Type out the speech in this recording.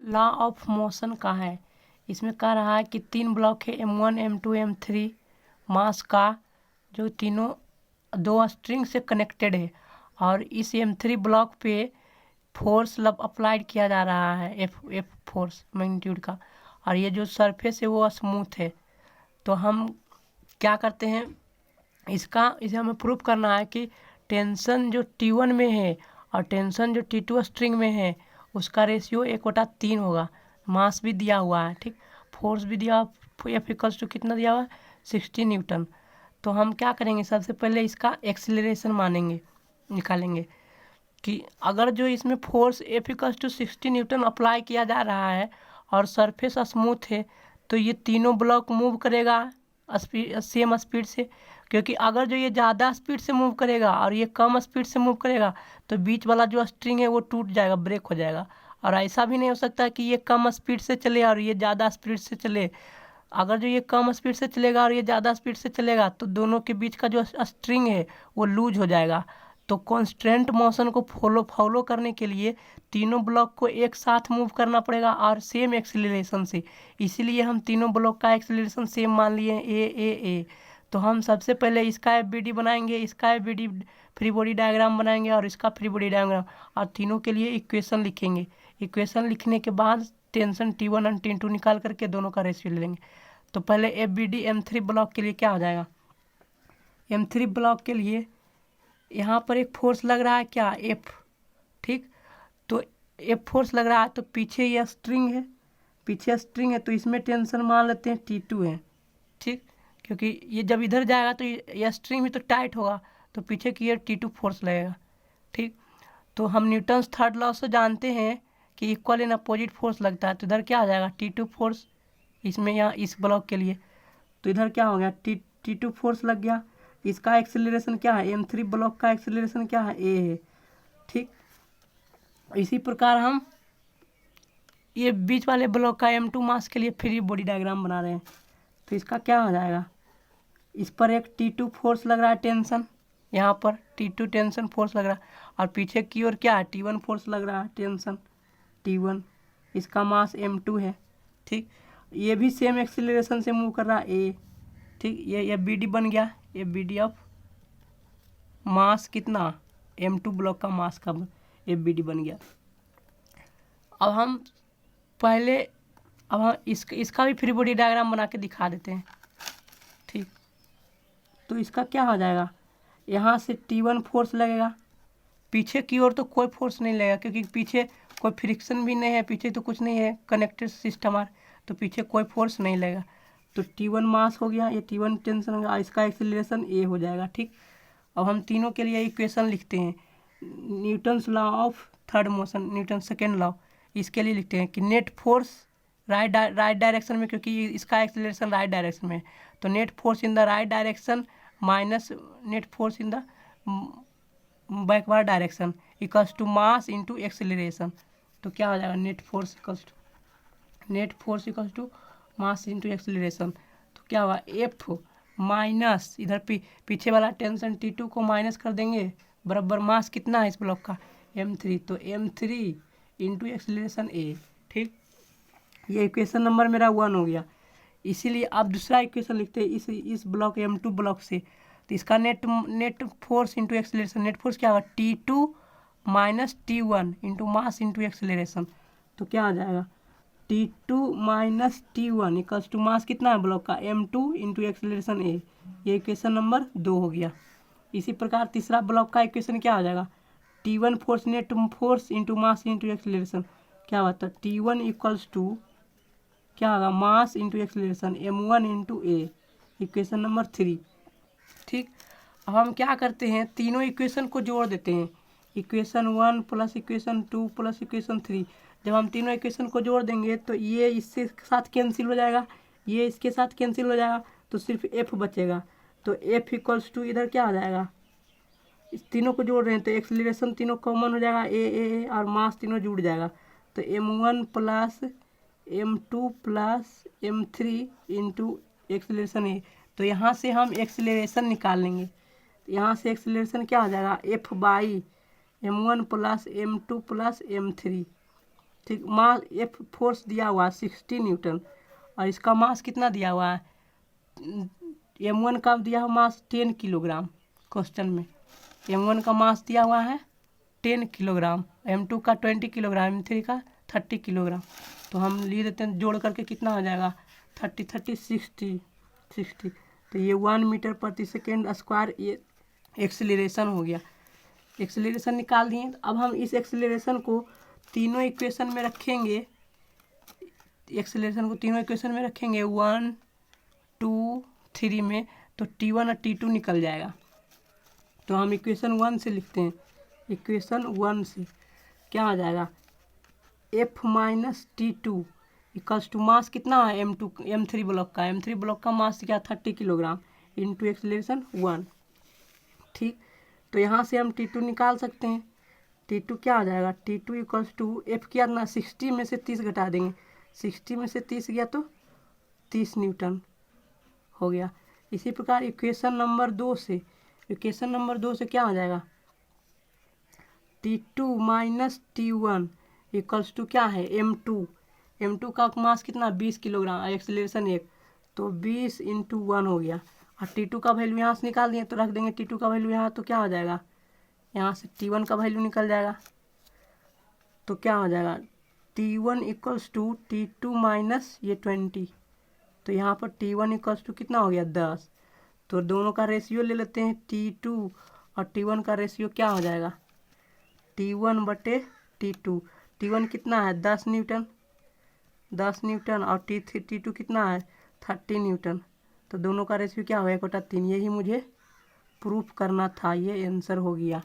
Law of motion का है। इसमें कह रहा है कि 3 ब्लॉक है M1 M2 M3 मास का, जो तीनों 2 स्ट्रिंग से कनेक्टेड है और इस M3 ब्लॉक पे फोर्स अप्लाइड किया जा रहा है, एफ फोर्स मैग्नीट्यूड का, और ये जो सरफेस है वो स्मूथ है। तो हम क्या करते हैं, इसे हमें प्रूफ करना है कि टेंशन जो T1 में है और टेंशन जो T2 स्ट्रिंग में है उसका रेशियो 1/3 होगा। मास भी दिया हुआ है, ठीक, फोर्स भी दिया, F इक्वल्स टू कितना दिया हुआ है 60 न्यूटन। तो हम क्या करेंगे, सबसे पहले इसका एक्सीलरेशन निकालेंगे कि अगर जो इसमें force F equals to 60 newton apply किया जा रहा है और सरफेस स्मूथ है तो ये तीनों ब्लॉक मूव करेगा सेम स्पीड से, क्योंकि अगर जो ये ज़्यादा स्पीड से मूव करेगा और ये कम स्पीड से मूव करेगा तो बीच वाला जो स्ट्रिंग है वो टूट जाएगा, ब्रेक हो जाएगा। और ऐसा भी नहीं हो सकता कि ये कम स्पीड से चले और ये ज़्यादा स्पीड से चले। अगर जो ये कम स्पीड से चलेगा और ये ज़्यादा स्पीड से चलेगा तो दोनों के बीच का जो स्ट्रिंग है वो लूज हो जाएगा। तो कॉन्स्टेंट मोशन को फॉलो करने के लिए तीनों ब्लॉक को एक साथ मूव करना पड़ेगा और सेम एक्सीलरेशन से। इसीलिए हम तीनों ब्लॉक का एक्सीलरेशन सेम मान लिए ए। तो हम सबसे पहले इसका FBD बनाएंगे, इसका FBD फ्री बॉडी डायग्राम बनाएंगे और इसका फ्री बॉडी डायग्राम, और तीनों के लिए इक्वेशन लिखेंगे। इक्वेशन लिखने के बाद टेंशन T1 और T2 निकाल करके दोनों का रेशियो ले लेंगे। तो पहले FBD M3 ब्लॉक के लिए क्या हो जाएगा, M3 ब्लॉक के लिए यहाँ पर एक फोर्स लग रहा है क्या, F, ठीक। तो F फोर्स लग रहा है तो पीछे ये स्ट्रिंग है, तो इसमें टेंशन मान लेते हैं T2 है, ठीक, क्योंकि ये जब इधर जाएगा तो ये स्ट्रिंग भी तो टाइट होगा, तो पीछे की ये T2 फोर्स लगेगा, ठीक। तो हम न्यूटन्स थर्ड लॉ से जानते हैं कि इक्वल इन अपोजिट फोर्स लगता है, तो इधर क्या आ जाएगा T2 फोर्स, इसमें यहाँ इस ब्लॉक के लिए, तो इधर क्या हो गया T2 फोर्स लग गया। इसका एक्सेलरेशन क्या है, M3 ब्लॉक का एक्सेलरेशन क्या है, A है, ठीक। इसी प्रकार हम ये बीच वाले ब्लॉक का M2 मास के लिए फ्री बॉडी डायग्राम बना रहे हैं। तो इसका क्या हो जाएगा, इस पर एक T2 फोर्स लग रहा है टेंशन, यहाँ पर T2 टेंशन फोर्स लग रहा है, और पीछे की ओर क्या है T1 फोर्स लग रहा है टेंशन T1, इसका मास M2 है, ठीक। ये भी सेम एक्सीलरेशन से मूव कर रहा है A, ठीक। ये BD बन गया, ये BD ऑफ मास कितना M2 ब्लॉक का मास का ये BD बन गया। अब हम इसका भी फ्री बॉडी डायग्राम बना के दिखा देते हैं, ठीक। तो इसका क्या हो जाएगा, यहाँ से T1 फोर्स लगेगा, पीछे की ओर तो कोई फोर्स नहीं लगेगा क्योंकि पीछे कोई फ्रिक्शन भी नहीं है, पीछे तो कुछ नहीं है, कनेक्टेड सिस्टम है, तो पीछे कोई फोर्स नहीं लगेगा। तो T1 मास हो गया, ये T1 टेंशन हो गया, इसका एक्सीलरेशन A हो जाएगा, ठीक। अब हम तीनों के लिए इक्वेशन लिखते हैं, Newton's law of third motion, Newton second law, इसके लिए लिखते हैं कि नेट फोर्स राइट डायरेक्शन में, क्योंकि इसका एक्सीलरेशन राइट डायरेक्शन में है, तो net force in the right direction minus net force in the backward direction equals to mass into acceleration. तो क्या हो जाएगा, net force equals to mass into acceleration. तो क्या होगा, F माइनस इधर पीछे वाला टेंशन T2 को माइनस कर देंगे, बराबर मास कितना है इस ब्लॉक का M3, तो M3 इंटू एक्सीलरेशन A, ठीक। ये इक्वेशन नंबर मेरा 1 हो गया। इसीलिए आप दूसरा इक्वेशन लिखते हैं इस ब्लॉक M2 ब्लॉक से, तो इसका net force into acceleration, net force क्या होगा T2 minus T1 into mass into acceleration. तो क्या आ जाएगा, T2 minus T1 equals to mass कितना है ब्लॉक का M2 इंटू एक्सीलरेशन A। ये इक्वेशन नंबर 2 हो गया। इसी प्रकार तीसरा ब्लॉक का इक्वेशन क्या हो जाएगा, T1 force net force into mass into acceleration, क्या होता है T1 इक्वल्स टू क्या होगा, मास into acceleration M1 into A, equation number 3, ठीक। अब हम क्या करते हैं, तीनों इक्वेशन को जोड़ देते हैं, equation 1 plus equation 2 plus equation 3। जब हम तीनों इक्वेशन को जोड़ देंगे तो ये इससे साथ कैंसिल हो जाएगा, ये इसके साथ कैंसिल हो जाएगा, तो सिर्फ F बचेगा। तो F इक्वल्स टू इधर क्या आ जाएगा, इस तीनों को जोड़ रहे हैं तो एक्सीलरेशन तीनों कॉमन हो जाएगा A और मास तीनों जुड़ जाएगा, तो M1 plus M2 plus M3 into acceleration A। तो यहाँ से हम एक्सीलरेशन निकाल लेंगे, यहाँ से एक्सीलरेशन क्या आ जाएगा, F by M1 plus M2 plus M3 ठीक, मास एफ फोर्स दिया हुआ है 60 न्यूटन और इसका मास कितना दिया हुआ है, m1 का दिया हुआ मास 10 किलोग्राम क्वेश्चन में। m1 का मास दिया हुआ है 10 किलोग्राम, m2 का 20 किलोग्राम, m3 का 30 किलोग्राम। तो हम लिख देते हैं जोड़ करके कितना हो जाएगा 60 तो ये 1 मीटर प्रति सेकेंड स्क्वायर ये एक्सेलरेशन हो गया। एक्सेलरेशन निकाल दिए। अब हम इस एक्सेलरेशन को तीनों इक्वेशन में रखेंगे, एक्सेलरेशन को तीनों इक्वेशन में रखेंगे 1 2 3 में, तो T1 और T2 निकल जाएगा। तो हम इक्वेशन 1 से लिखते हैं, इक्वेशन 1 से क्या आ जाएगा F minus T2 equals to mass कितना है M3 ब्लॉक का, M3 ब्लॉक का मास क्या 30 किलोग्राम इंटू एक्सेलरेशन 1। ठीक, तो यहाँ से हम T2 निकाल सकते हैं। T2 क्या आ जाएगा, T2 इक्वल्स टू F क्या ना 60 में से 30 घटा देंगे, 60 में से 30 गया तो 30 न्यूटन हो गया। इसी प्रकार इक्वेशन नंबर 2 से, इक्वेशन नंबर 2 से क्या हो जाएगा T2 minus T1 equals to क्या है M2 का मास कितना 20 किलोग्राम, एक्सेलरेशन 1, तो 20 इंटू 1 हो गया। और T2 का वैल्यू यहाँ से निकाल दिए तो रख देंगे T2 का वैल्यू यहाँ, तो क्या हो जाएगा यहाँ से T1 का वैल्यू निकल जाएगा। तो क्या हो जाएगा T1 equals to T2 minus ये 20, तो यहाँ पर T1 इक्वल्स टू कितना हो गया 10। तो दोनों का रेशियो ले लेते हैं, T2 और T1 का रेशियो क्या हो जाएगा T1 बटे T2। T1 कितना है 10 न्यूटन और T2 कितना है 30 न्यूटन। तो दोनों का रेशियो क्या हो 1/3। यही मुझे प्रूफ करना था, ये आंसर हो गया।